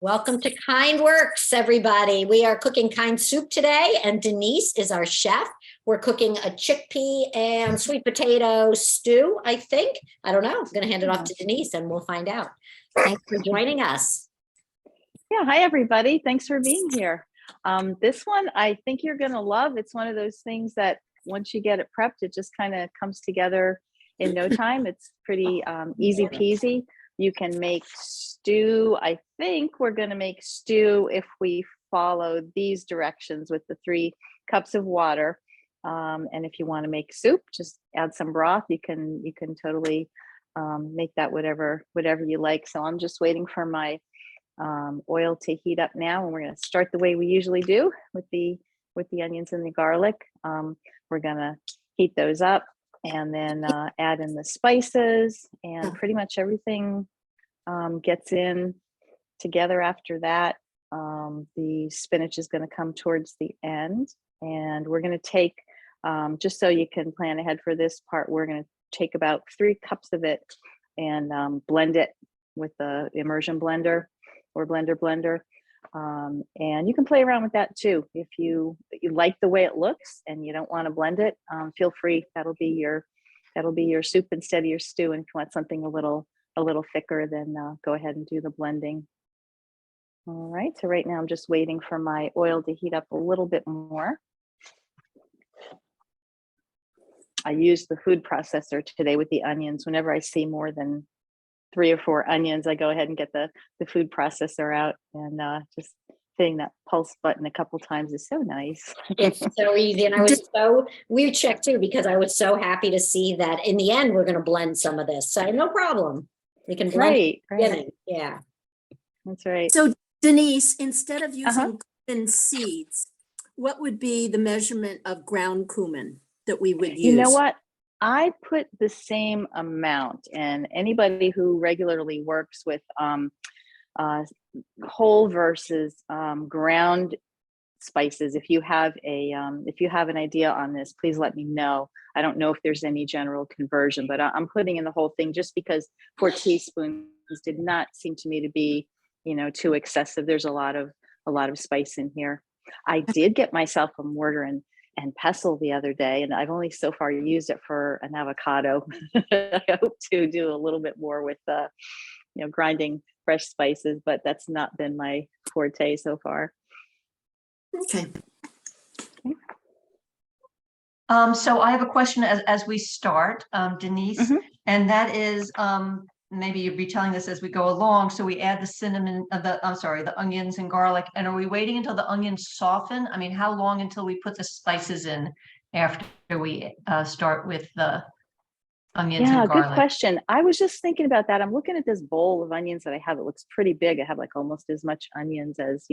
Welcome to Kind Works, everybody. We are cooking Kind Soup today, and Denise is our chef. We're cooking a chickpea and sweet potato stew, I think. I don't know. I'm going to hand it off to Denise, and we'll find out. Thanks for joining us. Yeah, hi, everybody. Thanks for being here. This one, I think you're going to love. It's one of those things that once you get it prepped, it just kind of comes together in no time. It's pretty easy peasy. You can make stew. I think we're going to make stew if we follow these directions with the 3 cups of water. And if you want to make soup, just add some broth. You can totally make that whatever you like. So I'm just waiting for my oil to heat up now, and we're going to start the way we usually do with the onions and the garlic. We're going to heat those up and then add in the spices, and pretty much everything gets in together after that. The spinach is going to come towards the end, and we're going to take, just so you can plan ahead for this part, we're going to take about 3 cups of it and blend it with the immersion blender or blender. And you can play around with that too. If you like the way it looks and you don't want to blend it, feel free. That'll be your soup instead of your stew. And if you want something a little thicker, then go ahead and do the blending. All right, so right now I'm just waiting for my oil to heat up a little bit more. I used the food processor today with the onions. Whenever I see more than 3 or 4 onions, I go ahead and get the food processor out, and just hitting that pulse button a couple times is so nice. It's so easy. And we checked too, because I was so happy to see that in the end, we're going to blend some of this. So no problem. We can blend. Right. Yeah. That's right. So Denise, instead of using cumin seeds, what would be the measurement of ground cumin that we would use? You know what? I put the same amount, and anybody who regularly works with whole versus ground spices, if you have an idea on this, please let me know. I don't know if there's any general conversion, but I'm putting in the whole thing just because 4 teaspoons did not seem to me to be, too excessive. There's a lot of spice in here. I did get myself a mortar and pestle the other day, and I've only so far used it for an avocado. I hope to do a little bit more with grinding fresh spices, but that's not been my forte so far. Okay. So I have a question as we start, Denise, and that is, maybe you'll be telling this as we go along. So we add the onions and garlic, and are we waiting until the onions soften? I mean, how long until we put the spices in after we start with the onions and garlic? Yeah, good question. I was just thinking about that. I'm looking at this bowl of onions that I have. It looks pretty big. I have like almost as much onions as,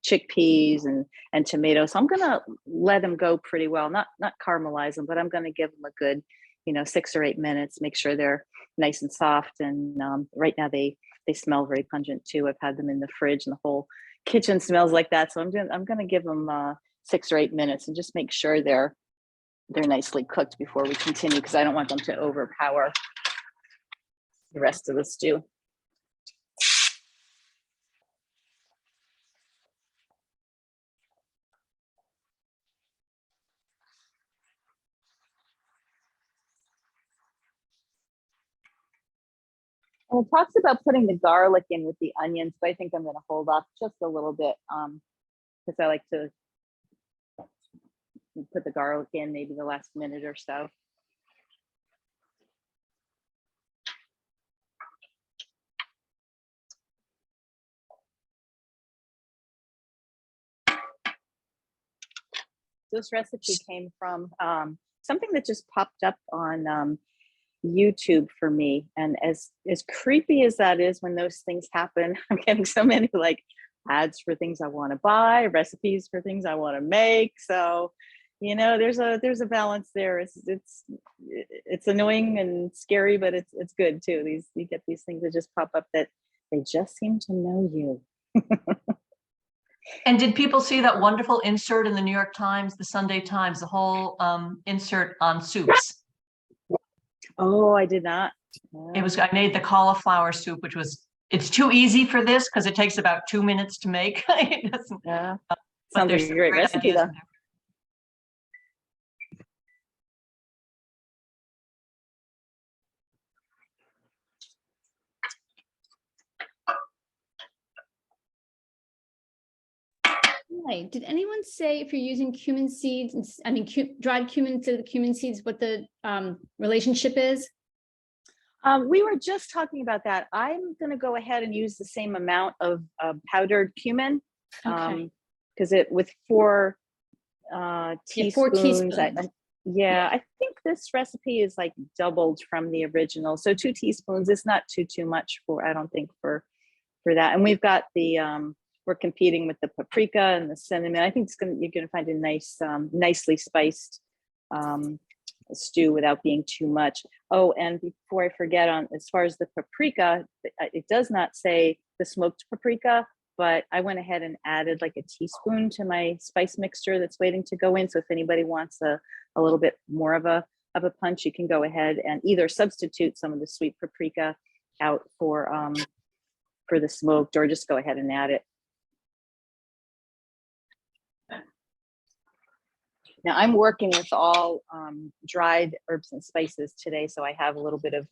chickpeas and tomatoes. So I'm going to let them go pretty well, not caramelize them, but I'm going to give them a good, 6 or 8 minutes, make sure they're nice and soft. And right now they smell very pungent too. I've had them in the fridge and the whole kitchen smells like that. So I'm going to give them 6 or 8 minutes and just make sure they're nicely cooked before we continue, because I don't want them to overpower the rest of the stew. And it talks about putting the garlic in with the onions, but I think I'm going to hold off just a little bit because I like to put the garlic in maybe the last minute or so. This recipe came from something that just popped up on YouTube for me. And as creepy as that is when those things happen, I'm getting so many ads for things I want to buy, recipes for things I want to make. So, there's a balance there. It's annoying and scary, but it's good too. You get these things that just pop up that they just seem to know you. And did people see that wonderful insert in the New York Times, the Sunday Times, the whole insert on soups? Oh, I did not. I made the cauliflower soup, which was it's too easy for this because it takes about 2 minutes to make. It doesn't, Yeah. but Sounds there's like a some great great recipe ideas though. in there. Right. Did anyone say if you're using cumin seeds, I mean, dried cumin instead of the cumin seeds, what the relationship is? We were just talking about that. I'm going to go ahead and use the same amount of powdered cumin. Okay. Because it with 4 Yeah, 4 teaspoons. teaspoons. Yeah, I think this recipe is like doubled from the original. So 2 teaspoons is not too much for, I don't think for that. And we've got the we're competing with the paprika and the cinnamon. I think you're gonna find a nice, nicely spiced stew without being too much. Oh, and before I forget, on as far as the paprika, it does not say the smoked paprika, but I went ahead and added like a teaspoon to my spice mixture that's waiting to go in. So if anybody wants a little bit more of a punch, you can go ahead and either substitute some of the sweet paprika out for the smoked, or just go ahead and add it. Now I'm working with all dried herbs and spices today, so I have a little bit of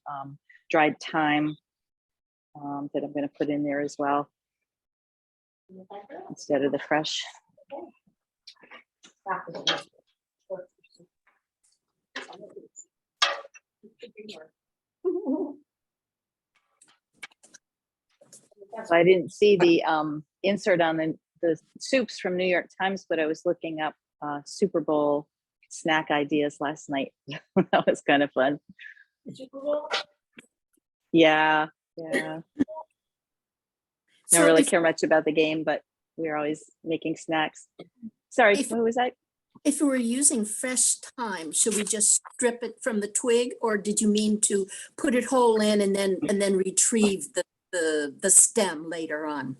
dried thyme that I'm going to put in there as well instead of the fresh. So I didn't see the insert on the soups from New York Times, but I was looking up Super Bowl snack ideas last night. That was kind of fun. Yeah. Don't So really if, care much about the game, but we're always making snacks. Sorry, what was that? if we were using fresh thyme, should we just strip it from the twig, or did you mean to put it whole in and then retrieve the stem later on?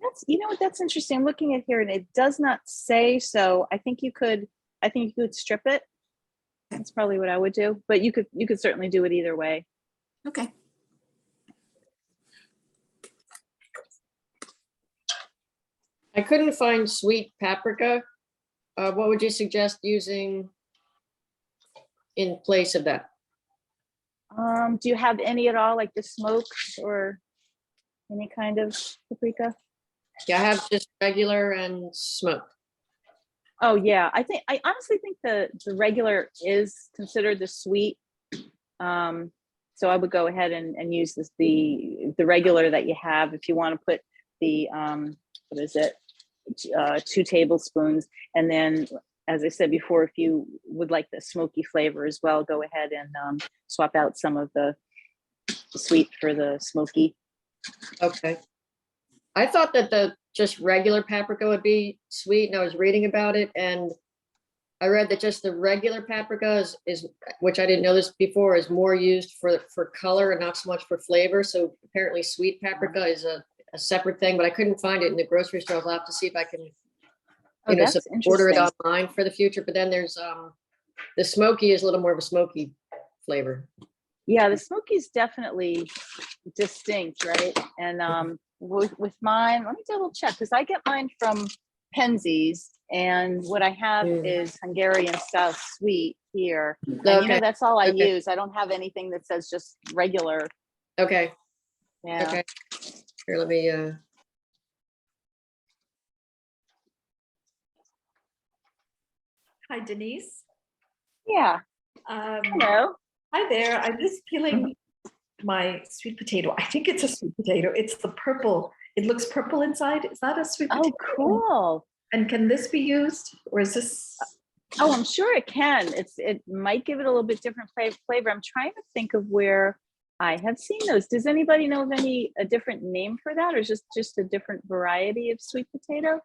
That's, you know what, that's interesting. I'm looking at here and it does not say, so I think you could strip it. That's probably what I would do, but you could certainly do it either way. Okay. I couldn't find sweet paprika. What would you suggest using in place of that? Do you have any at all, like the smoked or any kind of paprika? Yeah, I have just regular and smoked. Oh yeah, I honestly think the regular is considered the sweet. So I would go ahead and use the regular that you have. If you want to put the what is it, 2 tablespoons, and then as I said before, if you would like the smoky flavor as well, go ahead and swap out some of the sweet for the smoky. Okay. I thought that the just regular paprika would be sweet, and I was reading about it, and I read that just the regular paprika is which I didn't know this before, is more used for color and not so much for flavor. So apparently sweet paprika is a separate thing, but I couldn't find it in the grocery store. I'll have to see if I can, Oh, that's order it interesting. online for the future. But then there's the smoky is a little more of a smoky flavor. Yeah, the smoky is definitely distinct, right? And with mine, let me double check, because I get mine from Penzies, and what I have is Hungarian style sweet here. And you know, that's all I use. I don't have anything that says just regular. Okay. Yeah. Okay. Here, let me Hi, Denise. Yeah. Hello. Hi there. I'm just peeling my sweet potato. I think it's a sweet potato. It's the purple. It looks purple inside. Is that a sweet potato? Oh, cool. And can this be used, or is this? Oh, I'm sure it can. It might give it a little bit different flavor. I'm trying to think of where I have seen those. Does anybody know of a different name for that, or just a different variety of sweet potato?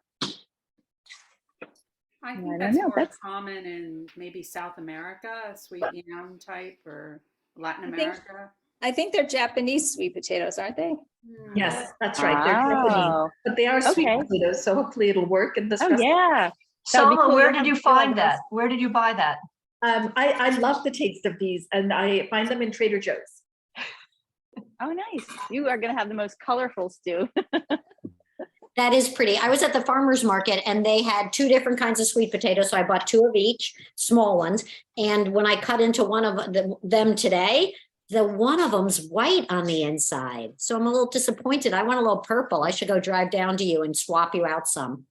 I I think don't that's know. more That's common in maybe South America, sweet yam type, or Latin I think- America. I think they're Japanese sweet potatoes, aren't they? Yes, that's right. They're Japanese, Oh, but they are sweet okay. potatoes, so hopefully it'll work in this Oh recipe. yeah. That would be Selma, cool. where You'll did have- you you'll find have that? Where did you buy that? I love the taste of these, and I find them in Trader Joe's. Oh, nice. You are gonna have the most colorful stew. That is pretty. I was at the farmer's market and they had two different kinds of sweet potatoes. So I bought two of each, small ones. And when I cut into one of them today, the one of them's white on the inside. So I'm a little disappointed. I want a little purple. I should go drive down to you and swap you out some.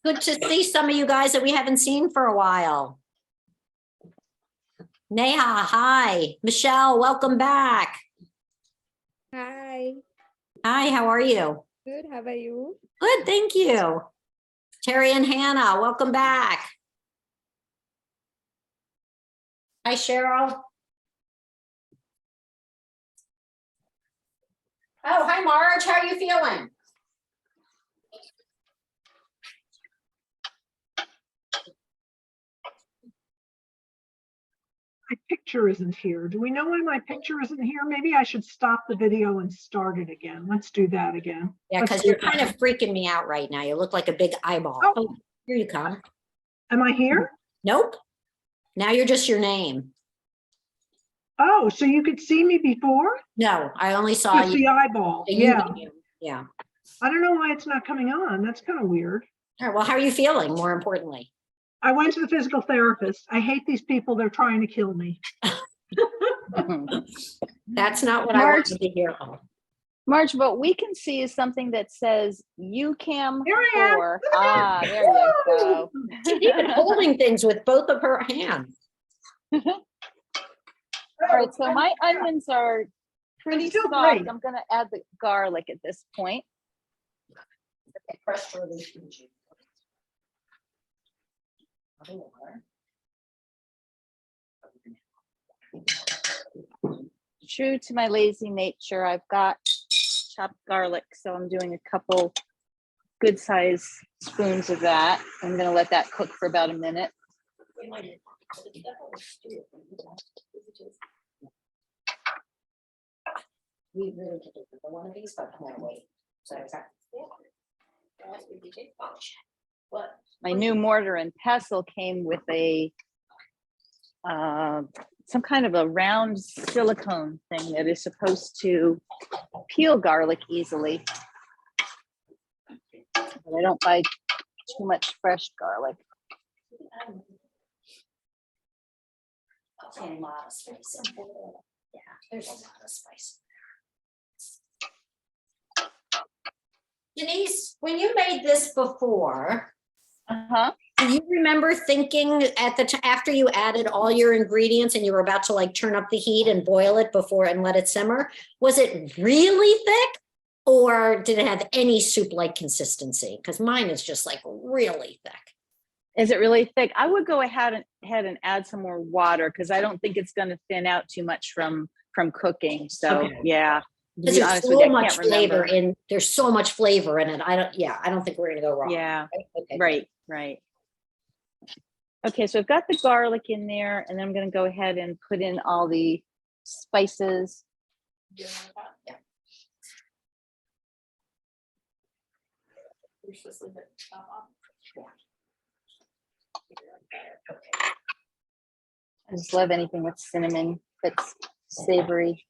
Good to see some of you guys that we haven't seen for a while. Neha, hi. Michelle, welcome back. Hi, Hi, how are you? good. How about you? Good, thank you. Terry and Hannah, welcome back. Hi, Cheryl. Oh, hi, Marge. How are you feeling? My picture isn't here. Do we know why my picture isn't here? Maybe I should stop the video and start it again. Let's do that again. Yeah, Let's because do you're that. kind of freaking me out right now. You look like a big eyeball. Oh. Oh, here you come. Am I here? Nope. Now you're just your name. Oh, so you could see me before? No, I only saw Just you. the eyeball. You Yeah. name. Yeah. I don't know why it's not coming on. That's kind of weird. All right, well, how are you feeling, more importantly? I went to the physical therapist. I hate these people. They're trying to kill me. That's not what I Marge. wanted to hear. Oh. Marge, what we can see is something that says UCAM Here I am. 4. Ah, there you go. She's even holding things with both of her hands. All right, so my onions are pretty still soft. great. I'm gonna add the garlic at this point. True to my lazy nature, I've got chopped garlic, so I'm doing a couple good size spoons of that. I'm gonna let that cook for about a minute. We really could do one of these, but I'm gonna wait. So is that? What? My new mortar and pestle came with a some kind of a round silicone thing that is supposed to peel garlic easily. But I don't buy too much fresh garlic. A lot of spice. Yeah, there's a lot of spice. Denise, when you made this before, Uh-huh. do you remember thinking at the after you added all your ingredients and you were about to like turn up the heat and boil it before and let it simmer? Was it really thick or did it have any soup-like consistency? Because mine is just like really thick. Is it really thick? I would go ahead and add some more water because I don't think it's going to thin out too much from cooking. So Okay. yeah. To Because be there's honest with so you, I much can't flavor remember. there's so much flavor in it. I don't think we're gonna go wrong. Yeah. Okay. Right. Okay, so I've got the garlic in there, and then I'm going to go ahead and put in all the spices. Yeah. I just love anything with cinnamon that's savory.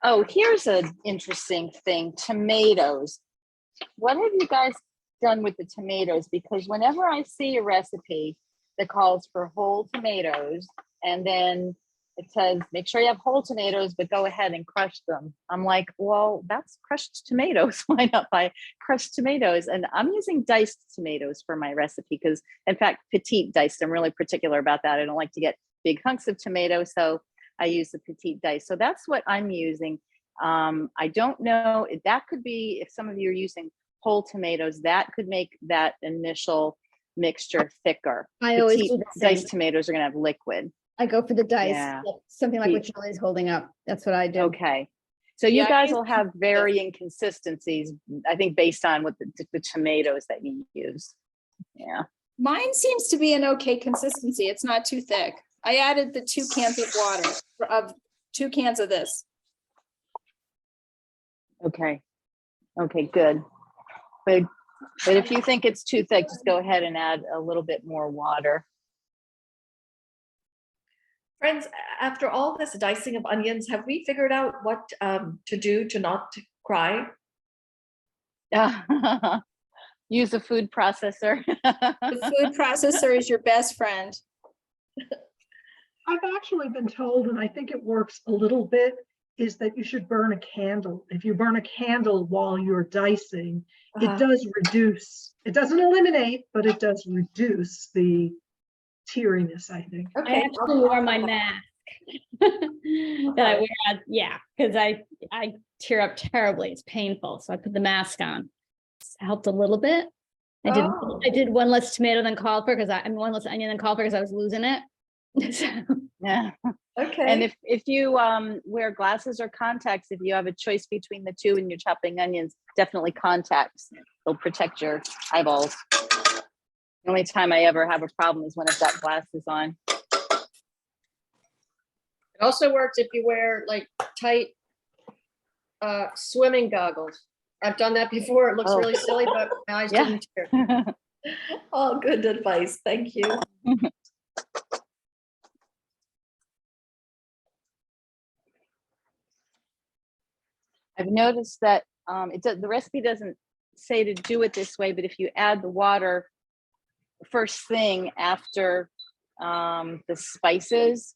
Oh, here's an interesting thing, tomatoes. What have you guys done with the tomatoes? Because whenever I see a recipe that calls for whole tomatoes, and then it says, make sure you have whole tomatoes, but go ahead and crush them. I'm like, well, that's crushed tomatoes. Why not buy crushed tomatoes? And I'm using diced tomatoes for my recipe because, in fact, petite diced. I'm really particular about that. I don't like to get big hunks of tomato, so I use the petite dice. So that's what I'm using. I don't know if that could be, if some of you are using whole tomatoes, that could make that initial mixture thicker. I always Petite do the same. diced tomatoes are going to have liquid. I go for the dice, Yeah. something like He- what Julie's holding up. That's what I do. Okay. So you Yeah, guys you- will have varying consistencies, I think, based on what the tomatoes that you use. Yeah. Mine seems to be an okay consistency. It's not too thick. I added the 2 cans of water of 2 cans of this. Okay. Okay, good. But if you think it's too thick, just go ahead and add a little bit more water. Friends, after all this dicing of onions, have we figured out what to do to not cry? Use a food processor. The food processor is your best friend. I've actually been told, and I think it works a little bit, is that you should burn a candle. If you burn a candle while you're dicing, it does reduce, it doesn't eliminate, but it does reduce the teariness, I think. I Okay. actually wore my mask that I wear, yeah, because I tear up terribly. It's painful. So I put the mask on. It's helped a little bit. Oh. I did one less tomato than called for because one less onion than called for because I was losing it. So, Yeah. Okay. And if you wear glasses or contacts, if you have a choice between the two and you're chopping onions, definitely contacts. They'll protect your eyeballs. The only time I ever have a problem is when I've got glasses on. It also works if you wear like tight swimming goggles. I've done that before. It looks Oh. really silly, but my eyes Yeah. didn't tear. All good advice. Thank you. I've noticed that the recipe doesn't say to do it this way, but if you add the water first thing after the spices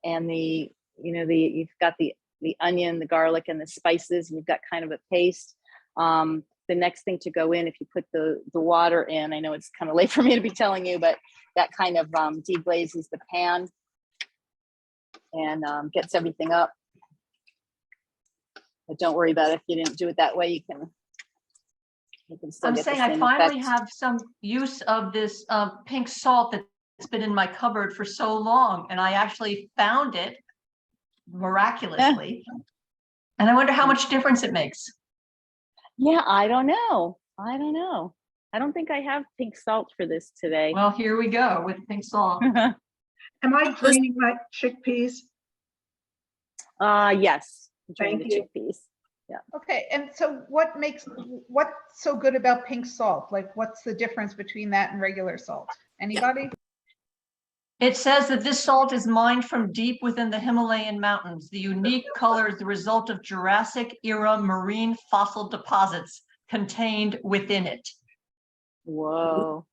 and you've got the onion, the garlic, and the spices, and you've got kind of a paste. The next thing to go in, if you put the water in, I know it's kind of late for me to be telling you, but that kind of deglazes the pan and gets everything up. But don't worry about it. If you didn't do it that way, you can still I'm get the saying I same finally effect. have some use of this pink salt that's been in my cupboard for so long, and I actually found it miraculously. And I wonder how much difference it makes. Yeah, I don't know. I don't think I have pink salt for this today. Well, here we go with pink salt. Am I draining my chickpeas? Yes, drain the Thank you. chickpeas. Okay, and so what's so good about pink salt? Like, what's the difference between that and regular salt? Anybody? It says that this salt is mined from deep within the Himalayan mountains. The unique color is the result of Jurassic era marine fossil deposits contained within it. Whoa.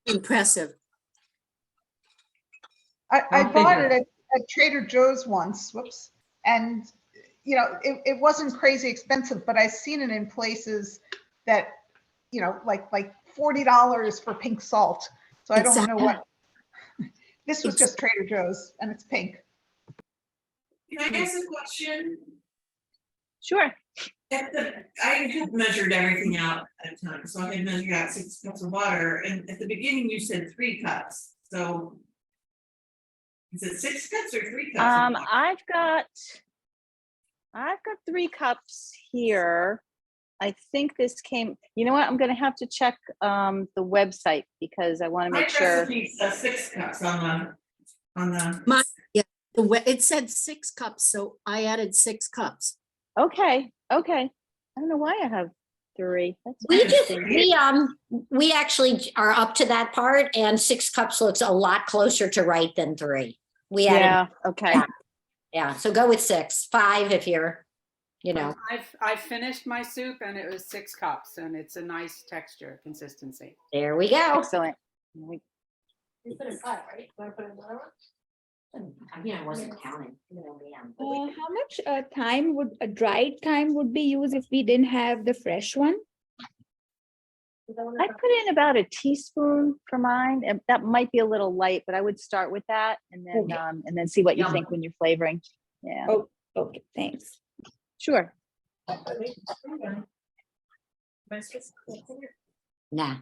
Impressive. I Go bought figure. it at Trader Joe's once, whoops. And, it wasn't crazy expensive, but I've seen it in places that, like $40 for pink salt. So I don't know what, this was just Trader Joe's and it's pink. Can I ask a question? Sure. I had measured everything out at the time, so I had measured out 6 cups of water, and at the beginning you said 3 cups, so. Is it 6 cups or 3 cups? of water? I've got 3 cups here. I think this came, you know what? I'm gonna have to check the website because I want to make My sure. recipe says 6 cups on the. It said 6 cups, so I added 6 cups. Okay. I don't know why I have 3. That's We just, interesting. we actually are up to that part, and 6 cups looks a lot closer to right than 3. We added, Yeah, okay. yeah, so go with 6, 5 if you're, I've finished my soup and it was 6 cups and it's a nice texture consistency. there we go. Excellent. You put in 5, right? Want to put in another one? I wasn't counting. How much time dried time would be used if we didn't have the fresh one? I put in about a teaspoon for mine, and that might be a little light, but I would start with that and then see what you think when you're flavoring. Yeah. Oh, okay, thanks. Sure. Nah.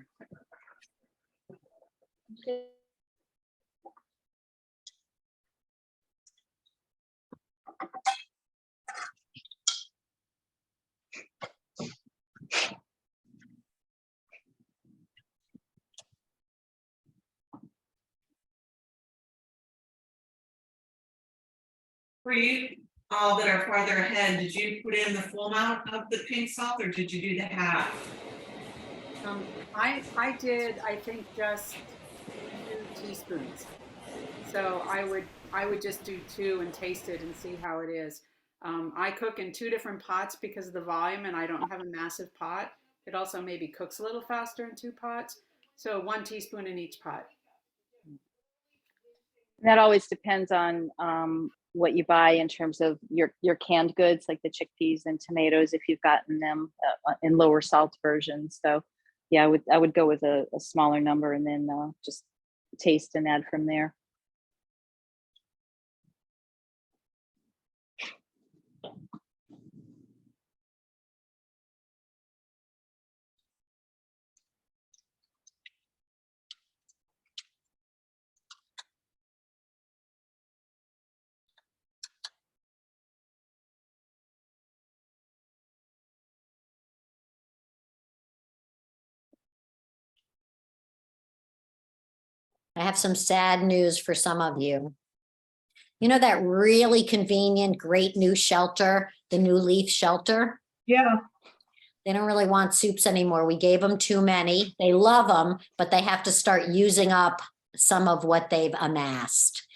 For you all that are farther ahead, did you put in the full amount of the pink salt or did you do the half? I did, I think, just 2 teaspoons. So I would just do 2 and taste it and see how it is. I cook in 2 different pots because of the volume, and I don't have a massive pot. It also maybe cooks a little faster in 2 pots. So 1 teaspoon in each pot. That always depends on what you buy in terms of your canned goods, like the chickpeas and tomatoes, if you've gotten them in lower salt versions. So yeah, I would go with a smaller number and then just taste and add from there. I have some sad news for some of you. You know that really convenient, great new shelter, the New Leaf shelter? Yeah, They don't really want soups anymore. We gave them too many. They love them, but they have to start using up some of what they've amassed.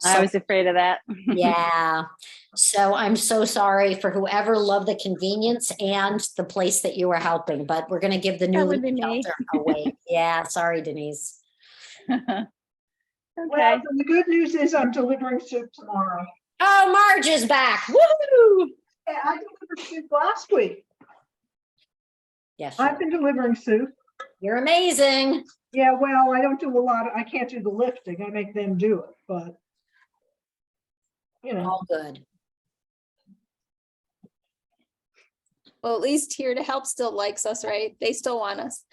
I was afraid of that. Yeah. So I'm so sorry for whoever loved the convenience and the place that you were helping, but we're going to give the New That would Leaf be me. shelter away. Yeah, sorry, Denise. Okay. well, the good news is I'm delivering soup tomorrow. Oh, Marge is back. Woo! Yeah, I delivered soup last week. Yes, I've been delivering soup. you're amazing. Yeah, well, I don't do a lot. I can't do the lifting. I make them do it, but you know. All good. Well, at least Here to Help still likes us, right? They still want us.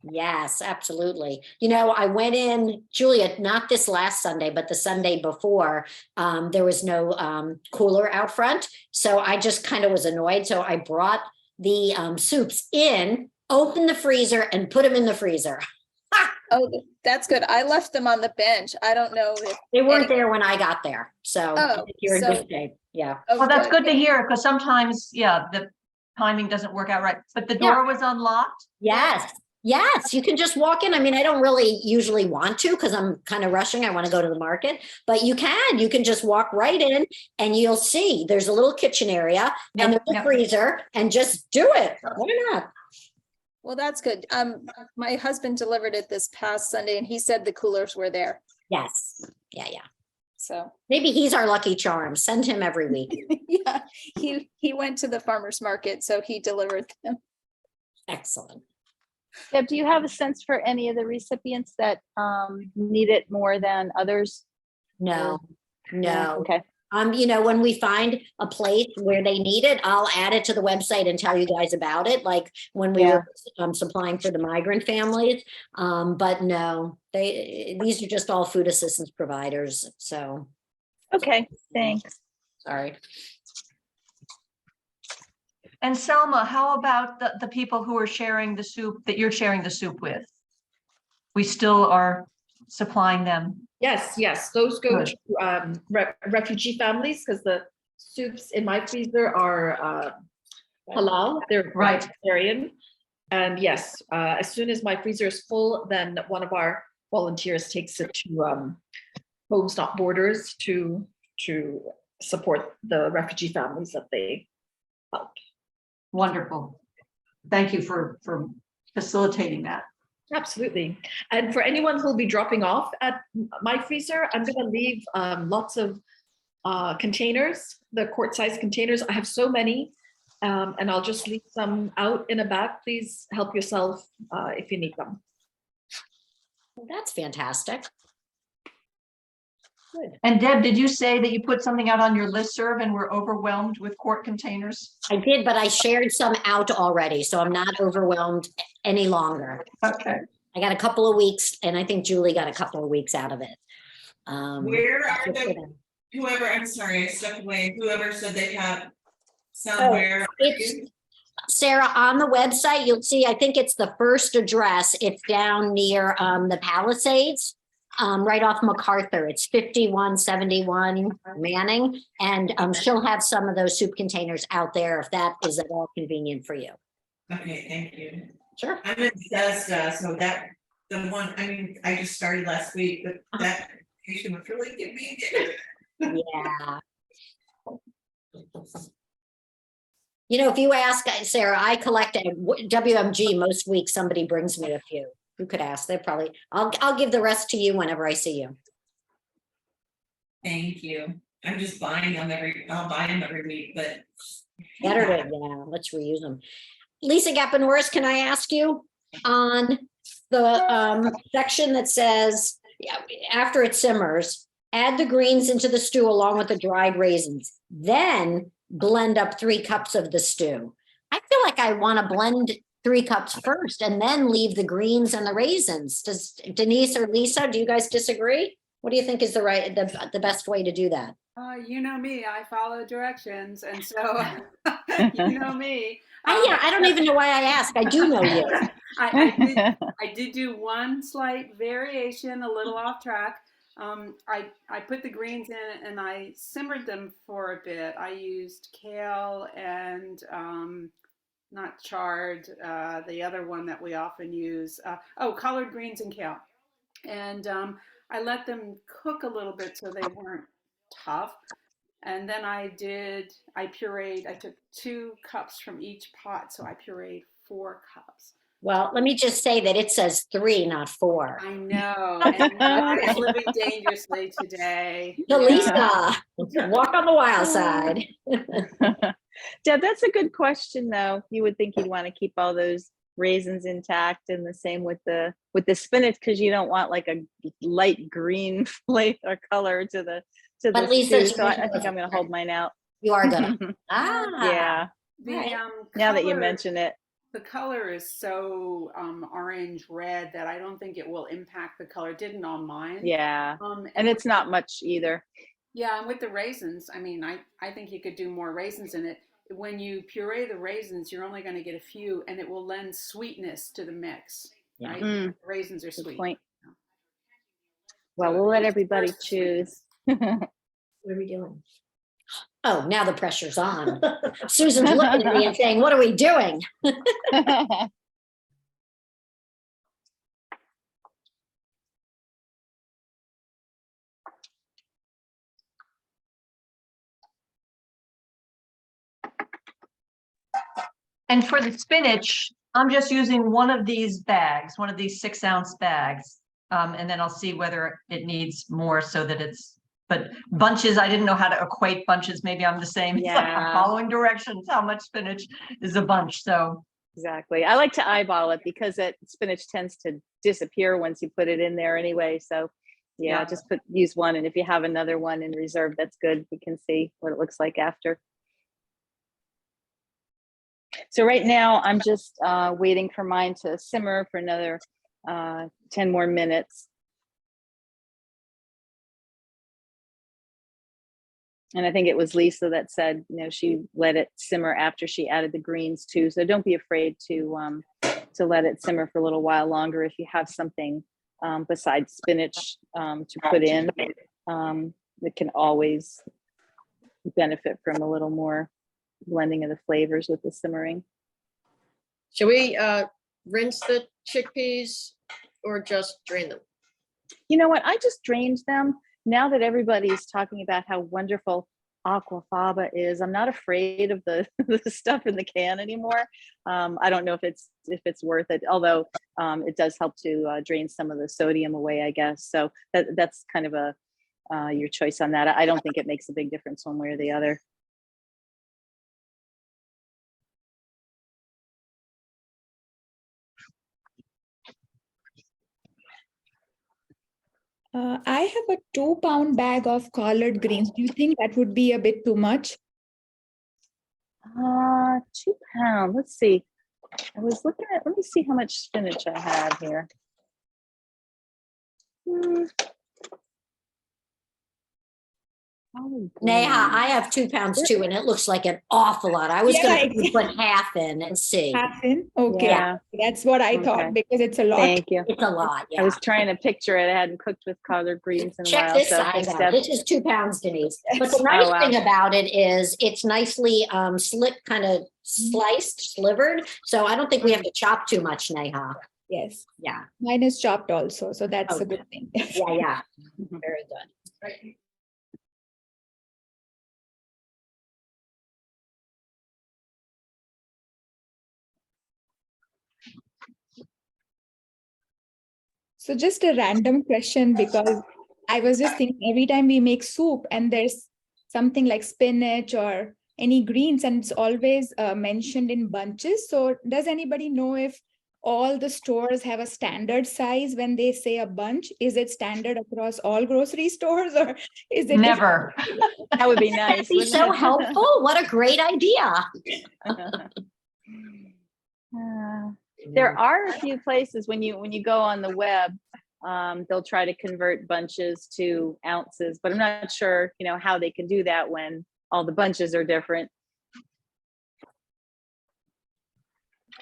Yes, absolutely. You know, I went in, Julia, not this last Sunday, but the Sunday before, there was no cooler out front. So I just kind of was annoyed. So I brought the soups in, opened the freezer and put them in the freezer. Oh, that's good. I left them on the bench. I don't know if They weren't there when I got there. So I Oh, think you're in so- good shape. Yeah. Oh, Well, that's good to hear, because sometimes, yeah, the timing doesn't work out right, but the door was unlocked. Yes. Yes, you can just walk in. I mean, I don't really usually want to because I'm kind of rushing. I want to go to the market, but you can just walk right in and you'll see there's a little kitchen area and there's a freezer and just do it. Why not? Well, that's good. My husband delivered it this past Sunday and he said the coolers were there. Yes. Yeah. So Maybe he's our lucky charm. Send him every week. yeah, he went to the farmer's market, so he delivered them. Excellent. Deb, do you have a sense for any of the recipients that need it more than others? No. Okay. You know, when we find a place where they need it, I'll add it to the website and tell you guys about it. Like when we were supplying for the migrant families. But no, these are just all food assistance providers. So. Okay, thanks. Sorry. And Selma, how about the people who are sharing the soup that you're sharing the soup with? We still are supplying them. Yes, those go Good. to refugee families because the soups in my freezer are halal. They're vegetarian. And yes, as soon as my freezer is full, then one of our volunteers takes it to Homes Not Borders to support the refugee families that they help. Wonderful. Thank you for facilitating that. Absolutely. And for anyone who'll be dropping off at my freezer, I'm going to leave lots of containers, the quart-sized containers. I have so many, and I'll just leave some out in a bag. Please help yourself if you need them. Well, that's fantastic. Good. And Deb, did you say that you put something out on your listserv and were overwhelmed with quart containers? I did, but I shared some out already, so I'm not overwhelmed any longer. Okay. I got a couple of weeks, and I think Julie got a couple of weeks out of it. Where are the whoever, I'm sorry, I stepped away, whoever said they have somewhere. It's Sarah, on the website, you'll see, I think it's the first address. It's down near the Palisades, right off MacArthur. It's 5171 Manning. And she'll have some of those soup containers out there if that is at all convenient for you. Okay, thank you. Sure. I'm in Bethesda, so that, the one, I mean, I just started last week, but that patient was really convenient. Yeah. You know, if you ask Sarah, I collect at WMG most weeks. Somebody brings me a few. You could ask. They probably. I'll give the rest to you whenever I see you. Thank you. I'm just buying them I'll buy them every week, but. Better to, yeah. Let's reuse them. Lisa Gapinoris, can I ask you on the section that says after it simmers, add the greens into the stew along with the dried raisins, then blend up 3 cups of the stew. I feel like I want to blend 3 cups first and then leave the greens and the raisins. Does Denise or Lisa, do you guys disagree? What do you think is the best way to do that? You know me, I follow directions, and so you know me. I don't even know why I asked. I do know you. I did do one slight variation, a little off track. I put the greens in and I simmered them for a bit. I used kale and not chard, the other one that we often use. Collard greens and kale. And I let them cook a little bit so they weren't tough. And then I pureed, I took 2 cups from each pot. So I pureed 4 cups. Well, let me just say that it says 3, not 4. I know. And I'm living dangerously today. So Lisa, walk on the wild side. Deb, that's a good question, though. You would think you'd want to keep all those raisins intact, and the same with the spinach, because you don't want like a light green flavor or color to the But Lisa, stew. So I think I'm going to hold mine out. You are gonna. Yeah. Now that you mention it. The color is so orange red that I don't think it will impact the color. It didn't on mine. Yeah. And it's not much either. Yeah, and with the raisins, I mean, I think you could do more raisins in it. When you puree the raisins, you're only going to get a few, and it will lend sweetness to the mix. Yeah. Right? Raisins are Good sweet. point. Well, we'll let everybody choose. What are we doing? Oh, now the pressure's on. Susan's looking at me and saying, what are we doing? And for the spinach, I'm just using one of these bags, one of these 6-ounce bags. And then I'll see whether it needs more so that it's, but bunches, I didn't know how to equate bunches. Maybe I'm the same. It's like I'm following directions, how much spinach is a bunch, so. Exactly. I like to eyeball it because spinach tends to disappear once you put it in there anyway. So yeah, just use one. And if you have another one in reserve, that's good. You can see what it looks like after. So right now I'm just waiting for mine to simmer for another 10 more minutes. And I think it was Lisa that said, she let it simmer after she added the greens too. So don't be afraid to let it simmer for a little while longer if you have something besides spinach to put in. It can always benefit from a little more blending of the flavors with the simmering. Should we rinse the chickpeas or just drain them? You know what? I just drained them. Now that everybody's talking about how wonderful aquafaba is, I'm not afraid of the stuff in the can anymore. I don't know if it's worth it, although it does help to drain some of the sodium away, I guess. So that's kind of your choice on that. I don't think it makes a big difference one way or the other. I have a 2-pound bag of collard greens. Do you think that would be a bit too much? 2 pounds. Let's see. I was looking at, let me see how much spinach I have here. Oh, Neha, boy. I have 2 pounds too, and it looks like an awful lot. I was Yeah, gonna put half in and see. Half in? Okay, Yeah. that's what I Okay. thought because it's a lot. Thank you. It's a lot, I was yeah. trying to picture it. I hadn't cooked with collard greens in a Check while. this So size thanks, out. Deb. This is 2 pounds, Denise. But the Oh, nice wow. thing about it is it's nicely kind of sliced, slivered. So I don't think we have to chop too much, Neha. Yes, Yeah, mine is chopped also, so that's a Okay. good thing. yeah. Very good. So just a random question because I was just thinking every time we make soup and there's something like spinach or any greens and it's always mentioned in bunches. So does anybody know if all the stores have a standard size when they say a bunch? Is it standard across all grocery stores or is it Never. That would be That'd nice. be wouldn't so it? helpful. What a great idea. There are a few places when you go on the web, they'll try to convert bunches to ounces, but I'm not sure, how they can do that when all the bunches are different.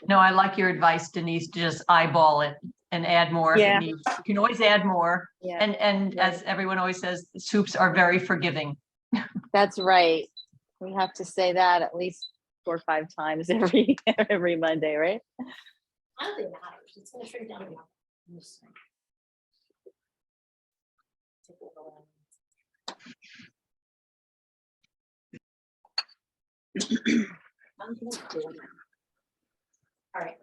No, I like your advice, Denise, to just eyeball it and add more if Yeah. it needs. You can always add more. Yeah, And as everyone always says, soups are very forgiving. that's right. We have to say that at least 4 or 5 times every Monday, right? I don't think it matters. It's gonna shrink down. All right.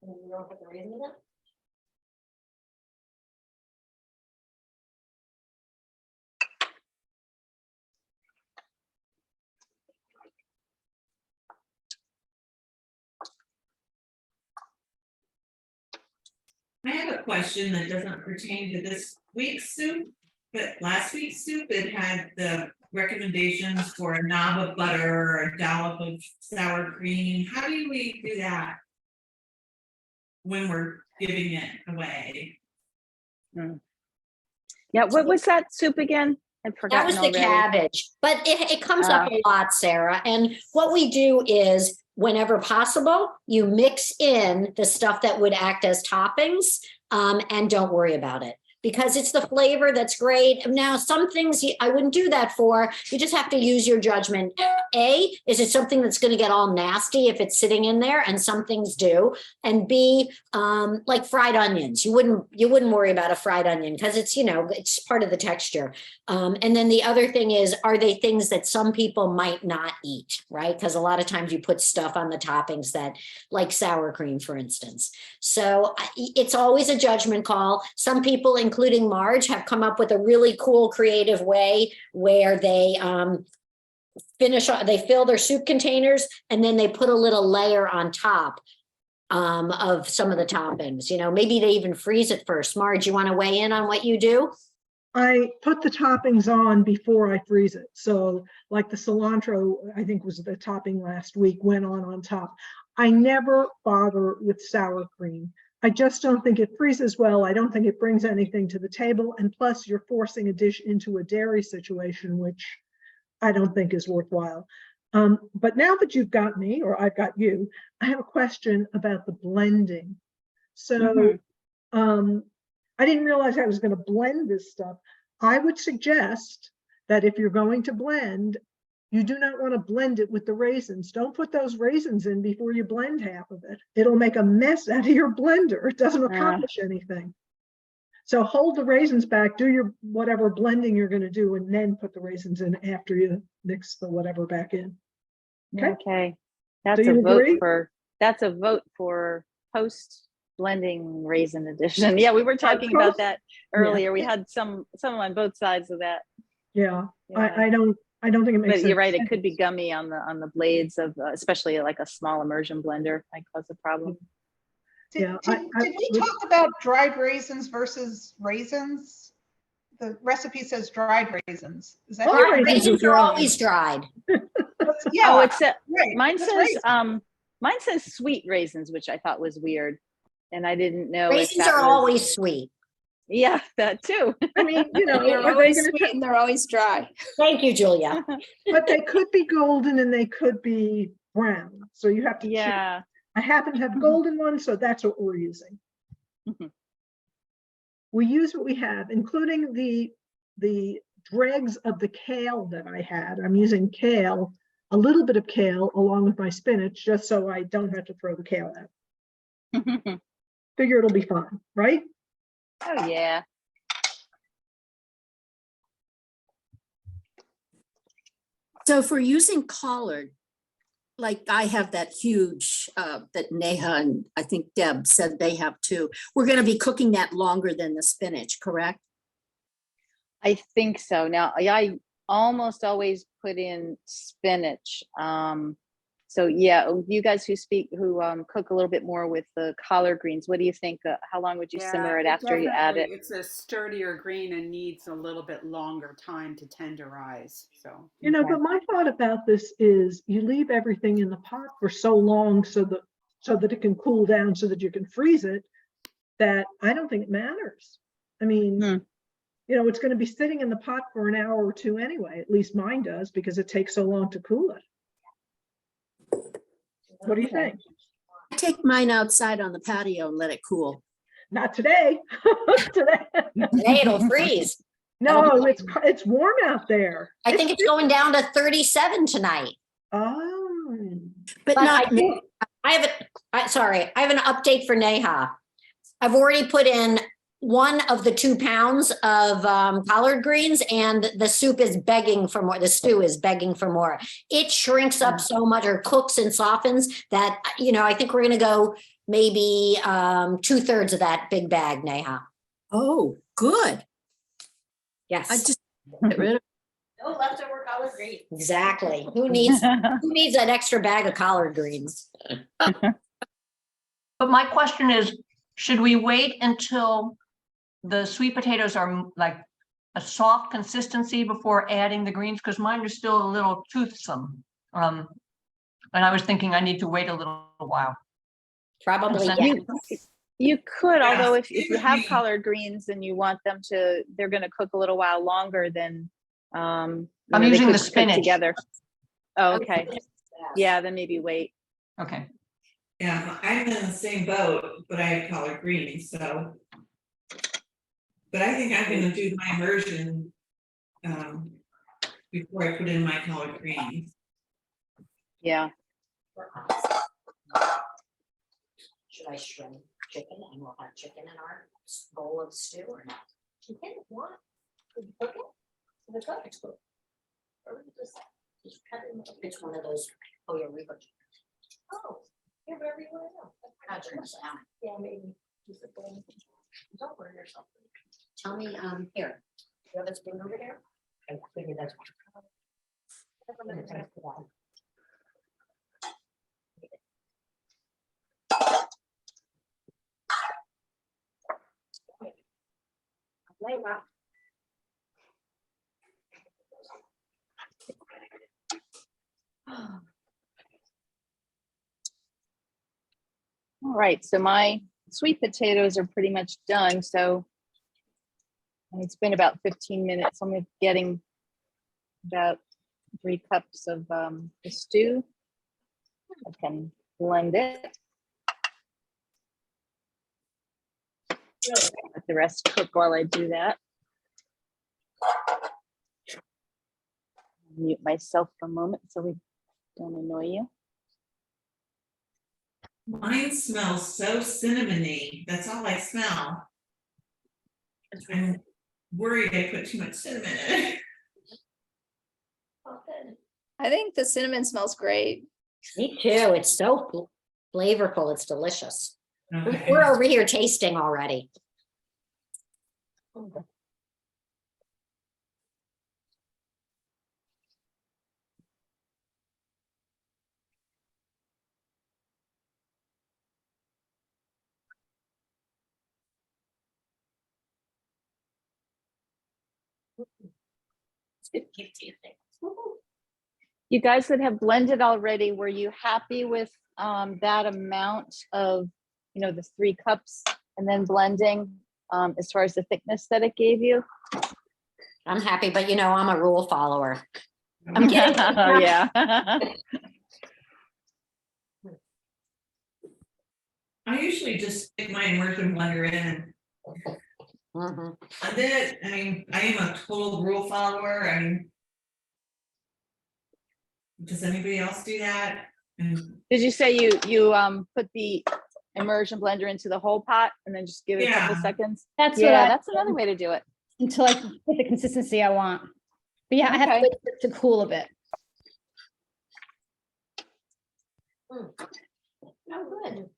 And you don't put the raisin in it? I have a question that doesn't pertain to this week's soup, but last week's soup, it had the recommendations for a knob of butter or a dollop of sour cream. How do we do that when we're giving it away? Yeah, what was that soup again? I've That forgotten was the already. cabbage, but it comes up a lot, Sarah. And what we do is whenever possible, you mix in the stuff that would act as toppings and don't worry about it because it's the flavor that's great. Now, some things I wouldn't do that for. You just have to use your judgment. A, is it something that's going to get all nasty if it's sitting in there? And some things do. And B, like fried onions. You wouldn't worry about a fried onion because it's, it's part of the texture. And then the other thing is, are they things that some people might not eat, right? Because a lot of times you put stuff on the toppings that, like sour cream, for instance. So it's always a judgment call. Some people, including Marge, have come up with a really cool, creative way where they they fill their soup containers and then they put a little layer on top of some of the toppings. Maybe they even freeze it first. Marge, you want to weigh in on what you do? I put the toppings on before I freeze it. So like the cilantro, I think was the topping last week, went on top. I never bother with sour cream. I just don't think it freezes well. I don't think it brings anything to the table. And plus you're forcing a dish into a dairy situation, which I don't think is worthwhile. But now that you've got me, or I've got you, I have a question about the blending. So I didn't realize I was going to blend this stuff. I would suggest that if you're going to blend, you do not want to blend it with the raisins. Don't put those raisins in before you blend half of it. It'll make a mess out of your blender. It doesn't accomplish anything. So hold the raisins back, do your whatever blending you're going to do, and then put the raisins in after you mix the whatever back in. Okay. That's Do you agree? That's a vote for post blending raisin edition. Yeah, we were talking about that earlier. We had some on both sides of that. Yeah. I don't think it makes sense. But you're right, it could be gummy on the blades of especially like a small immersion blender might cause a problem. Did we talk about dried raisins versus raisins? The recipe says dried raisins. Is that right? Raisins are always dried. Yeah. Oh, it's right. mine That's says raisin. mine says sweet raisins, which I thought was weird. And I didn't know if Raisins that are was, always sweet. yeah, that too. I mean, you know, They're are they always gonna, sweet and they're always dry. Thank you, Julia. but they could be golden and they could be brown. So you have to choose. Yeah. I happen to have golden ones, so that's what we're using. Mhm. We use what we have, including the dregs of the kale that I had. I'm using kale, a little bit of kale along with my spinach, just so I don't have to throw the kale out. Figure it'll be fine, right? Oh, yeah. So if we're using collard, like I have that huge, that Neha and I think Deb said they have too. We're gonna be cooking that longer than the spinach, correct? I think so. Now, I almost always put in spinach. So yeah, you guys who cook a little bit more with the collard greens, what do you think? How long would you simmer it after you add it? It's a sturdier green and needs a little bit longer time to tenderize, so. You know, but my thought about this is you leave everything in the pot for so long so that it can cool down so that you can freeze it, that I don't think it matters. I mean, you know, it's going to be sitting in the pot for an hour or two anyway. At least mine does, because it takes so long to cool it. What do you think? I take mine outside on the patio and let it cool. Not today. Today it'll freeze. No, it's warm out there. I think it's going down to 37 tonight. Oh. But not, I have an update for Neha. I've already put in 1 of the 2 pounds of collard greens, and the soup is begging for more. The stew is begging for more. It shrinks up so much, or cooks and softens, that, you know, I think we're going to go maybe 2/3 of that big bag, Neha. oh, good. Yes. I just get rid of. No leftover collard greens. Exactly. Who needs that extra bag of collard greens? But my question is, should we wait until the sweet potatoes are like a soft consistency before adding the greens? Because mine are still a little toothsome. And I was thinking I need to wait a little while. Probably. You could, although if you have collard greens and you want them they're going to cook a little while longer, then I'm using the spinach together. Oh, okay. Yeah, then maybe wait. Okay. Yeah, I'm in the same boat, but I have collard greens, so. But I think I'm gonna do my immersion before I put in my collard greens. Yeah. Should I shred chicken and we'll have chicken in our bowl of stew or not? You can if you want. You cook it. The cook. Or just cut it. It's one of those. Oh, yeah, we cook. Oh, you're very well. Yeah, maybe. Don't worry yourself. Tell me, here. You have a spoon over there? I figured that's. All right, so my sweet potatoes are pretty much done. So it's been about 15 minutes. I'm getting about 3 cups of the stew. I can blend it. Let the rest cook while I do that. Mute myself for a moment so we don't annoy you. Mine smells so cinnamony. That's all I smell. I'm worried I put too much cinnamon in it. I think the cinnamon smells great. Me too. It's so flavorful. It's delicious. Okay. We're over here tasting already. You guys that have blended already, were you happy with that amount of you know, the 3 cups and then blending as far as the thickness that it gave you. I'm happy, but you know, I'm a rule follower. I'm kidding. Oh, yeah. I usually just stick my immersion blender in Mhm. and then, I mean, I am a total rule follower. I mean, does anybody else do that? And Did you say you put the immersion blender into the whole pot and then just give it a couple Yeah. seconds? That's Yeah, what I, that's another way to do it. until I can get the consistency I want. But yeah, I have to Okay. wait for it to cool a bit. Oh, good.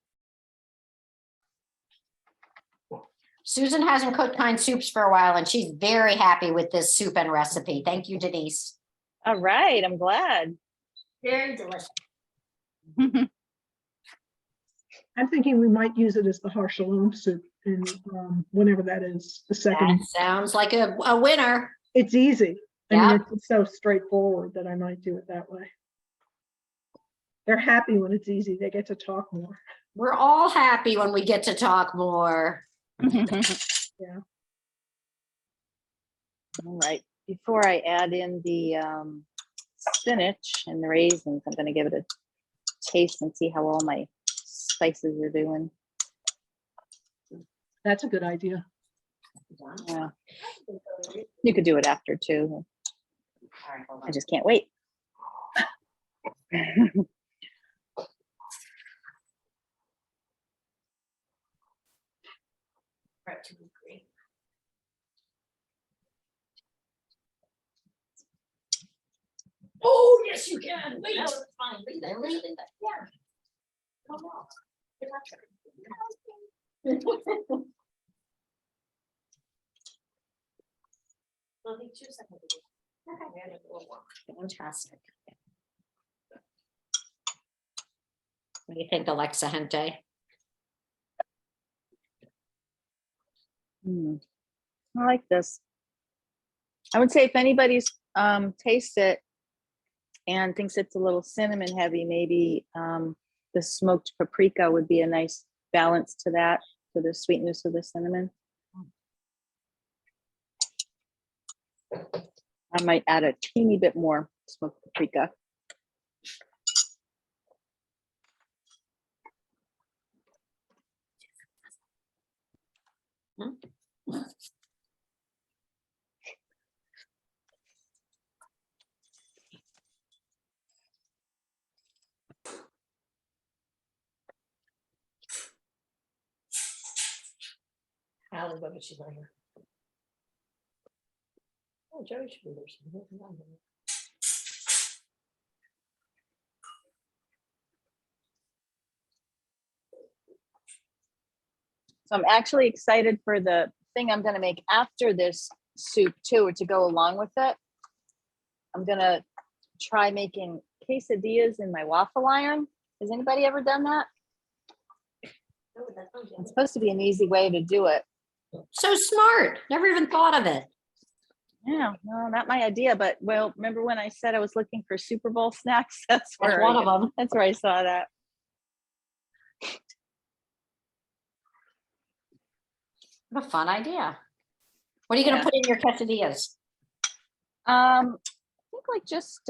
Susan hasn't cooked kind soups for a while and she's very happy with this soup and recipe. Thank you, Denise. All right, I'm glad. Very delicious. I'm thinking we might use it as the har shalom soup in whenever that is, the second. That sounds like a winner. It's easy. I Yeah. mean, it's so straightforward that I might do it that way. They're happy when it's easy. They get to talk more. We're all happy when we get to talk more. Yeah. All right, before I add in the spinach and the raisins, I'm gonna give it a taste and see how all my spices are doing. That's a good idea. Yeah. You could do it after too. All right, hold on. I just can't wait. Right to agree. Oh, yes, you can. Wait, no, it's fine. Leave that. Leave it. Yeah. Come on. Get up there. Well, take 2 seconds. Okay. Fantastic. What do you think, Alexa Gente? I like this. I would say if anybody's tastes it and thinks it's a little cinnamon heavy, maybe the smoked paprika would be a nice balance to that, for the sweetness of the cinnamon. I might add a teeny bit more smoked paprika. Allie, what did she learn here? Oh, Joey should be there. So I'm actually excited for the thing I'm gonna make after this soup too, or to go along with it. I'm gonna try making quesadillas in my waffle iron. Has anybody ever done that? It's supposed to be an easy way to do it. So smart. Never even thought of it. Yeah, no, not my idea, but well, remember when I said I was looking for Super Bowl snacks? That's That's where one of them. That's where I saw that. What a fun idea. What are you going to Yeah. put in your quesadillas? I think like just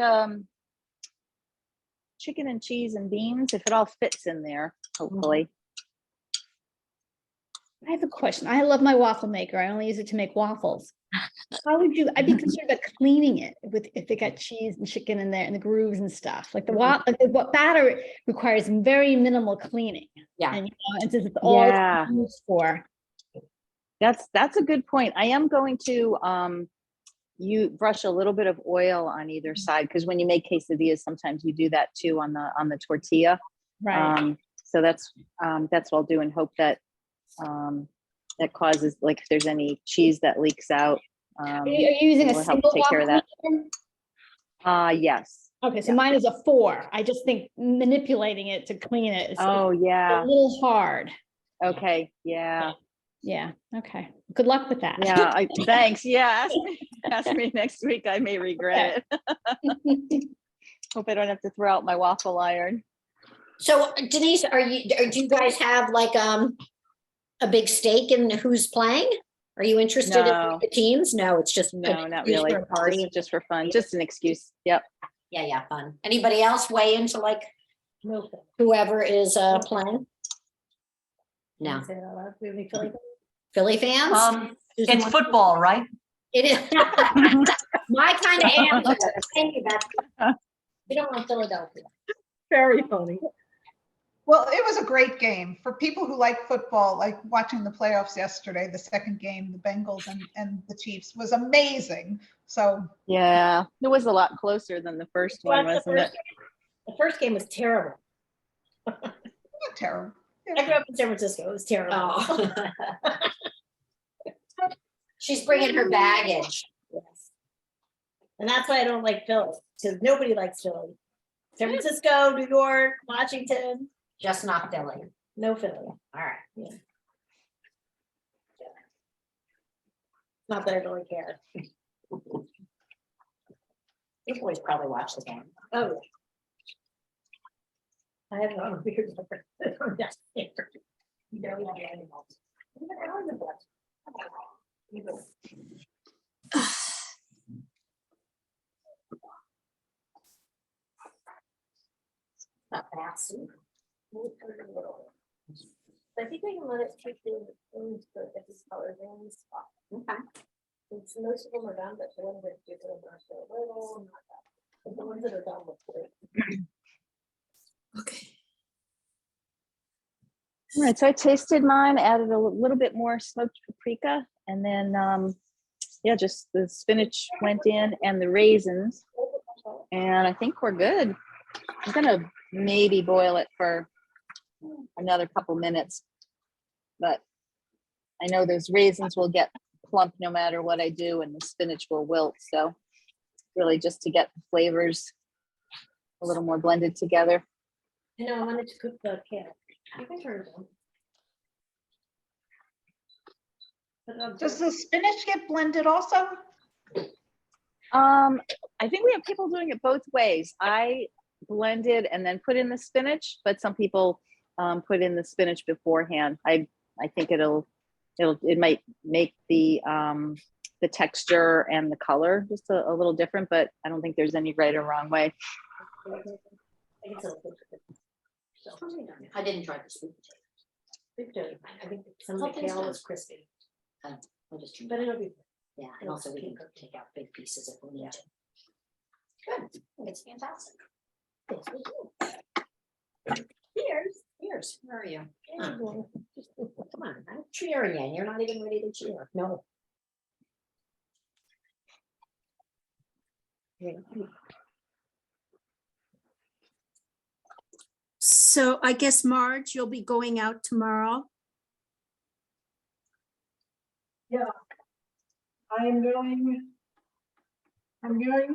chicken and cheese and beans, if it all fits in there, hopefully. I have a question. I love my waffle maker. I only use it to make waffles. How would you, I'd be concerned about cleaning it with, if it got cheese and chicken in there and the grooves and stuff. Like what batter requires very minimal cleaning. Yeah. And, you know, and since it's all Yeah. it's used for. That's a good point. I am going to you brush a little bit of oil on either side, because when you make quesadillas, sometimes you do that too on the tortilla. Right. So that's what I'll do, and hope that that causes, like, if there's any cheese that leaks out. Are you using a will help single take care of waffle that. maker? Yes. Okay, so Yeah. mine is a 4. I just think manipulating it to clean it is Oh a yeah. little hard. Okay. Yeah. Yeah. Okay. Good luck with that. Yeah. Thanks. Yeah. Ask me next week. I may regret it. Hope I don't have to throw out my waffle iron. So Denise, do you guys have like, a big stake in who's playing? Are you interested in No. the teams? No, it's just. an No, not excuse really. for a Party. Just for fun, just an excuse. Yep. Yeah, fun. Anybody else weigh into like whoever is playing? No. Philly fans? Susan, It's what- football, right? It is. My kind of answer. Thank you, Beth. We don't want Philadelphia. Very funny. Well, it was a great game for people who like football, like watching the playoffs yesterday, the second game, the Bengals and the Chiefs was amazing. So Yeah, it was a lot closer than the first one, wasn't it? The first game was terrible. not terrible. I grew up in San Francisco. It was terrible. Oh. She's bringing her baggage. Yes. And that's why I don't like Philly, because nobody likes Philly. San Francisco, New York, Washington, Just not Philly. no Philly. All right. Yeah. Not that I really care. You boys probably watch the game. Oh. I have a weird difference. You don't like animals. Not fast. I think we can let it keep doing things, but if it's color in spot. Okay. It's most of them are done, but the ones that do them are still little, not that. But the ones that are done look great. Okay. All right, so I tasted mine, added a little bit more smoked paprika, and then, yeah, just the spinach went in and the raisins. And I think we're good. I'm gonna maybe boil it for another couple minutes. But I know those raisins will get plump no matter what I do, and the spinach will wilt. So really just to get the flavors a little more blended together. I know, I wanted to cook the carrot. You can turn it on. Does the spinach get blended also? I think we have people doing it both ways. I blended and then put in the spinach, but some people put in the spinach beforehand. I think it might make the texture and the color just a little different, but I don't think there's any right or wrong way. I didn't try the sweet potato. I think some of the kale was crispy. We'll just trim But it. it'll be. Yeah, and also we can take out big pieces if we need to. Good, it's fantastic. Cheers, where are you? Oh, come on, I'm cheering you, you're not even ready to cheer. No. So I guess Marge, you'll be going out tomorrow. Yeah. I'm going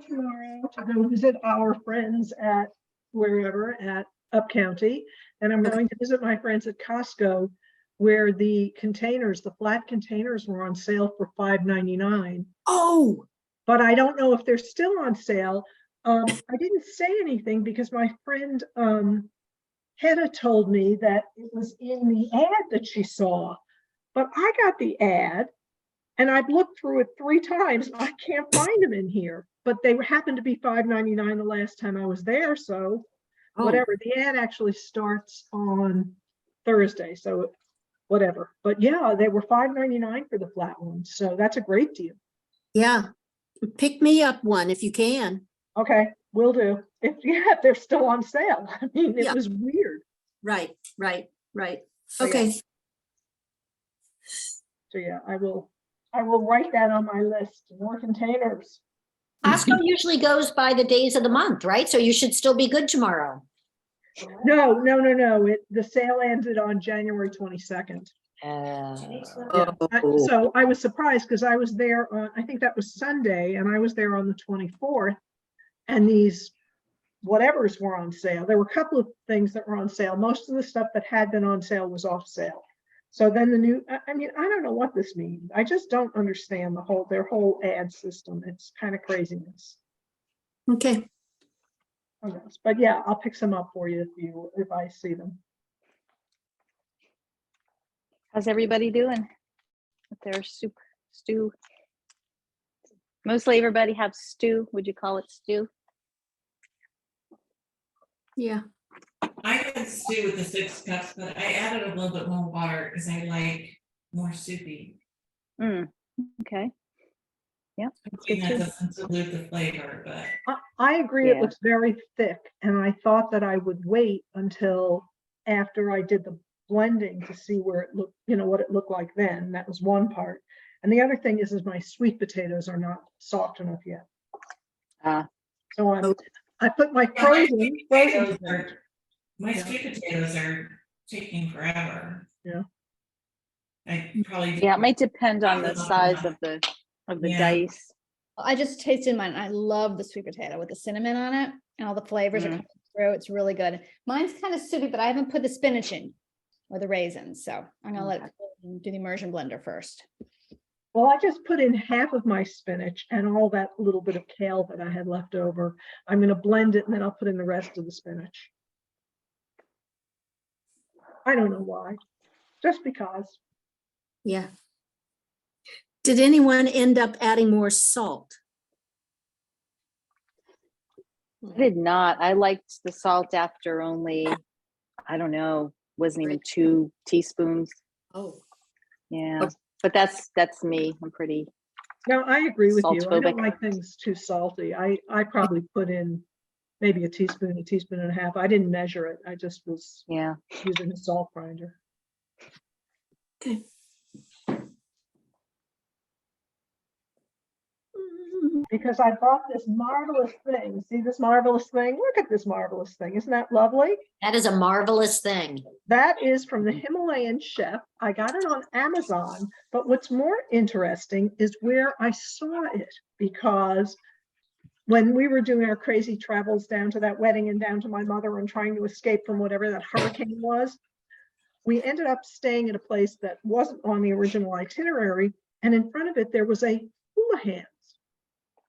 tomorrow to go visit our friends at wherever at Up County. And I'm going to visit my friends at Costco where the containers, the flat containers were on sale for $5.99. Oh, But I don't know if they're still on sale. I didn't say anything because my friend Hedda told me that it was in the ad that she saw. But I got the ad and I've looked through it 3 times. I can't find them in here, but they happened to be $5.99 the last time I was there. So whatever, the ad actually starts on Thursday. So whatever, but yeah, they were $5.99 for the flat ones. So that's a great deal. yeah. Pick me up one if you can. Okay, will do. If they're still on sale. I mean, it Yeah. was weird. Right. So, Okay. yeah. So yeah, I will write that on my list. More containers. Costco usually goes by the days of the month, right? So you should still be good tomorrow. No. The sale ended on January 22nd. Yeah. So I was surprised because I was there on, I think that was Sunday, and I was there on the 24th, and these whatevers were on sale. There were a couple of things that were on sale. Most of the stuff that had been on sale was off sale. So then the new, I mean, I don't know what this means. I just don't understand their whole ad system. It's kind of craziness. Okay. But yeah, I'll pick some up for you if I see them. How's everybody doing with their soup, stew? Mostly everybody have stew. Would you call it stew? Yeah. I had stew with the 6 cups, but I added a little bit more water because I like more soupy. Okay. Yeah, that's Hoping good that too. doesn't dilute the flavor, but I agree, it Yeah. looks very thick, and I thought that I would wait until after I did the blending to see where it looked, what it looked like then. That was one part. And the other thing is my sweet potatoes are not soft enough yet. So I put my frozen. My sweet potatoes are taking forever. Yeah. I probably. Yeah, it might depend on the size of the dice. I just tasted mine. I love the sweet potato with the cinnamon on it and all the flavors are coming through. It's really good. Mine's kind of soupy, but I haven't put the spinach in or the raisins. So I'm gonna let it do the immersion blender first. Well, I just put in half of my spinach and all that little bit of kale that I had left over. I'm going to blend it and then I'll put in the rest of the spinach. I don't know why, just because. Yeah. Did anyone end up adding more salt? I did not. I liked the salt after only, I don't know, wasn't even 2 teaspoons. Oh. Yeah. But that's me. I'm pretty. No, I agree with you. I don't salt-phobic. like things too salty. I probably put in maybe a teaspoon and a half. I didn't measure it. I just was using a salt grinder. Okay. Because I bought this marvelous thing. See this marvelous thing? Look at this marvelous thing. Isn't that lovely? That is a marvelous thing. That is from the Himalayan chef. I got it on Amazon, but what's more interesting is where I saw it, because when we were doing our crazy travels down to that wedding and down to my mother and trying to escape from whatever that hurricane was, we ended up staying at a place that wasn't on the original itinerary, and in front of it there was a hula hands.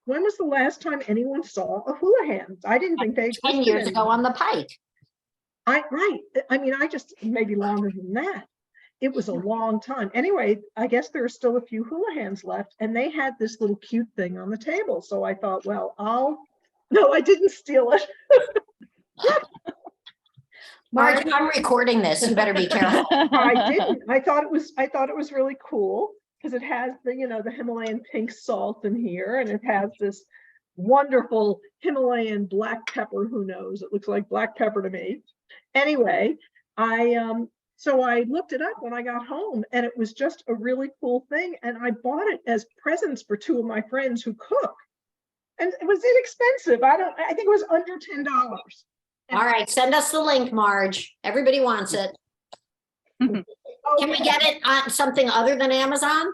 When was the last time anyone saw a hula hands? I didn't think they existed 10 years ago on the Pike. Right. I mean, I just maybe longer than that. It was a long time. Anyway, I guess there are still a few hula hands left, and they had this little cute thing on the table. So I thought, well, no, I didn't steal it. Marge, I'm recording this. You better be careful. I didn't. I thought it was really cool because it has the, the Himalayan pink salt in here, and it has this wonderful Himalayan black pepper. Who knows? It looks like black pepper to me. Anyway, so I looked it up when I got home, and it was just a really cool thing. And I bought it as presents for 2 of my friends who cook. And it was inexpensive. I think it was under $10. All right, send us the link, Marge. Everybody wants it. Can we get it on something other than Amazon?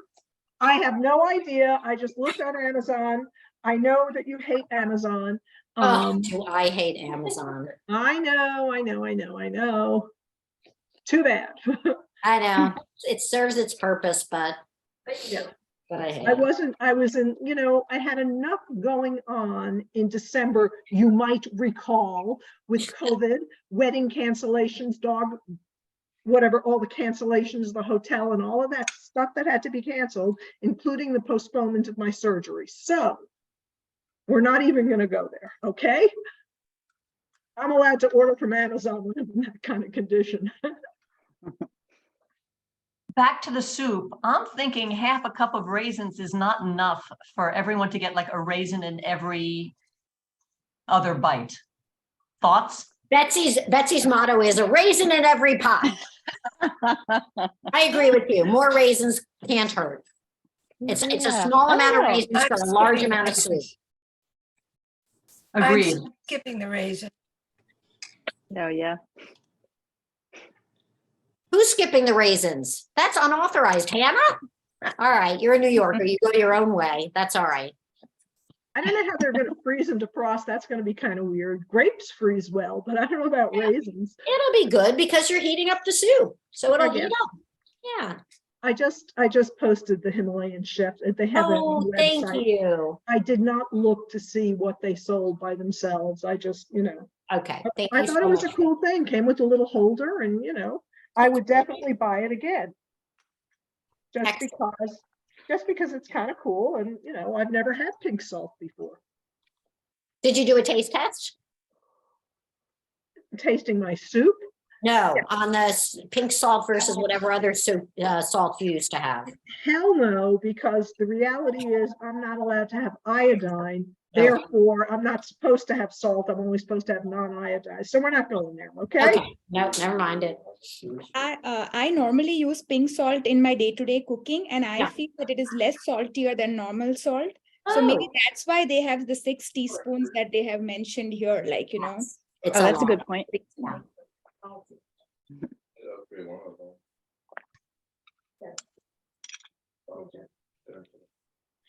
I have no idea. I just looked on Amazon. I know that you hate Amazon. Do I hate Amazon? I know. Too bad. I know. It serves its purpose, but yeah. But I hate it. I had enough going on in December, you might recall, with COVID, wedding cancellations, whatever, all the cancellations, the hotel and all of that stuff that had to be canceled, including the postponement of my surgery. So we're not even going to go there. Okay. I'm allowed to order from Amazon when I'm in that kind of condition. Back to the soup. I'm thinking half a cup of raisins is not enough for everyone to get like a raisin in every other bite. Thoughts? Betsy's motto is a raisin in every pot. I agree with you. More raisins can't hurt. It's a small amount of raisins for a large amount of soup. Agreed. I'm skipping the raisin. Oh, yeah. Who's skipping the raisins? That's unauthorized. Hannah? All right, you're a New Yorker. You go your own way. That's all right. I don't know how they're going to freeze them to frost. That's going to be kind of weird. Grapes freeze well, but I don't know about raisins. It'll be good because you're heating up the soup. So it'll heat up. Yeah. I just posted the Himalayan chef. They have a Oh, thank website. you. I did not look to see what they sold by themselves. I just, Okay, thank I you thought so it was a much. cool thing. Came with a little holder, and I would definitely buy it again. Just because it's kind of cool, and I've never had pink salt before. Did you do a taste test? Tasting my soup. No, on the pink salt versus whatever other soup salt you used to have. Hell no, because the reality is I'm not allowed to have iodine. Oh. Therefore, I'm not supposed to have salt. I'm only supposed to have non-iodized. So we're not going there, okay? Okay, no, never mind it. I normally use pink salt in my day-to-day cooking, and I Yeah. feel that it is less saltier than normal salt. So maybe that's why they have the 6 teaspoons that they have mentioned here, like, It's Oh, that's a lot. good point. Yeah.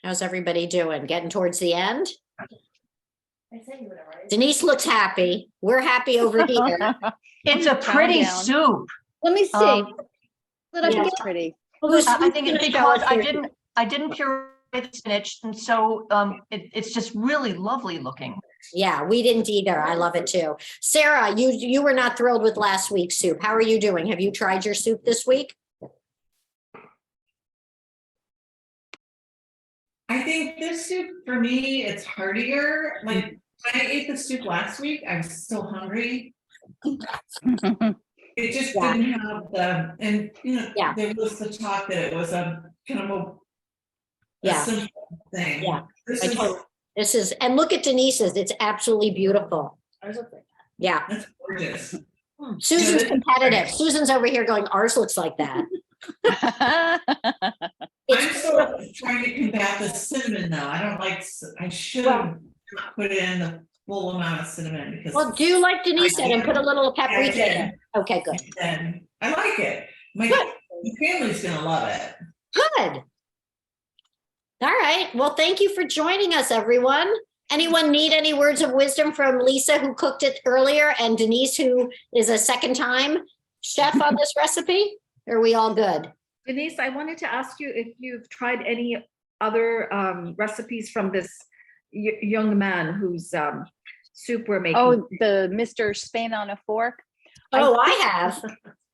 How's everybody doing? Getting towards the end? Denise looks happy. We're happy over here. It's a pretty down. soup. Let me see. Um, Hold up Yeah, again. it's pretty. I think it's Who's gonna because show us I didn't puree the spinach, and so it's just really lovely looking. Yeah, we didn't either. I love it too. Sarah, you were not thrilled with last week's soup. How are you doing? Have you tried your soup this week? I think this soup, for me, it's heartier. Like, when I ate the soup last week, I was still hungry. It just Yeah. didn't have and Yeah. there was the talk that it was a kind of a Yeah. simple thing. Yeah. This This is, and look at Denise's. It's absolutely beautiful. Yeah. That's gorgeous. Susan's Yeah, competitive. Susan's over here going, ours looks like that. I'm still trying to combat the cinnamon though. I don't like, I should have put in the full amount of cinnamon because. Well, do like Denise said and put a little paprika in it. Okay, good. And I like it. My family's gonna love it. Good. All right. Well, thank you for joining us, everyone. Anyone need any words of wisdom from Lisa, who cooked it earlier, and Denise, who is a second time chef on this recipe? Are we all good? Denise, I wanted to ask you if you've tried any other recipes from this young man whose soup we're making. Oh, the Mr. Spain on a fork. Oh, I have.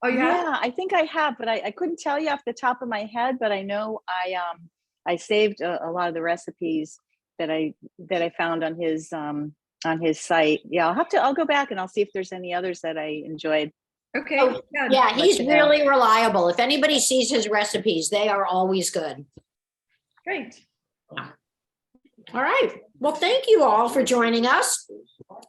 Oh, you have? Yeah, I think I have, but I couldn't tell you off the top of my head, but I know I saved a lot of the recipes that I found on his site. Yeah, I'll go back and I'll see if there's any others that I enjoyed. Okay. Oh, yeah, he's really reliable. If anybody sees his recipes, they are always good. Great. All right. Well, thank you all for joining us.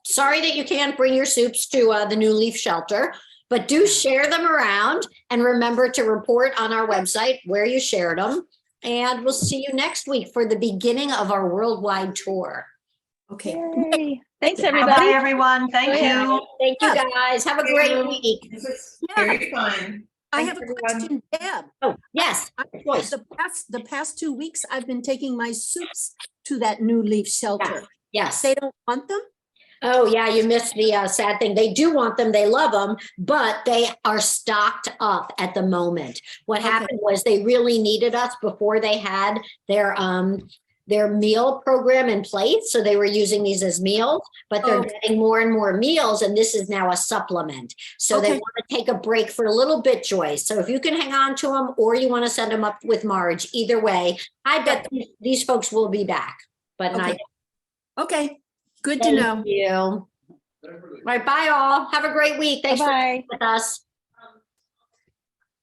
Sorry that you can't bring your soups to the new Leaf Shelter, but do share them around and remember to report on our website where you shared them. And we'll see you next week for the beginning of our worldwide tour. Okay. Yay. Thanks, Bye, everybody. everyone. Thank you. Thank you, guys. Have a great week. This is very fun. I Thanks, have a everyone. question, Deb. Oh, yes. Joyce. The past 2 weeks, I've been taking my soups to that new Leaf Shelter. Yes. They don't want them? Oh, yeah, you missed the sad thing. They do want them. They love them, but they are stocked up at the moment. What happened was they really needed us before they had their meal program in place. So they were using these as meals, but they're getting more and more meals. And this is now a supplement. So they want to take a break for a little bit, Joyce. So if you can hang on to them or you want to send them up with Marge, either way, I bet these folks will be back, but not. Okay, good to know. Thank you. All right, bye all. Have a great week. Thanks for Bye-bye. being with us.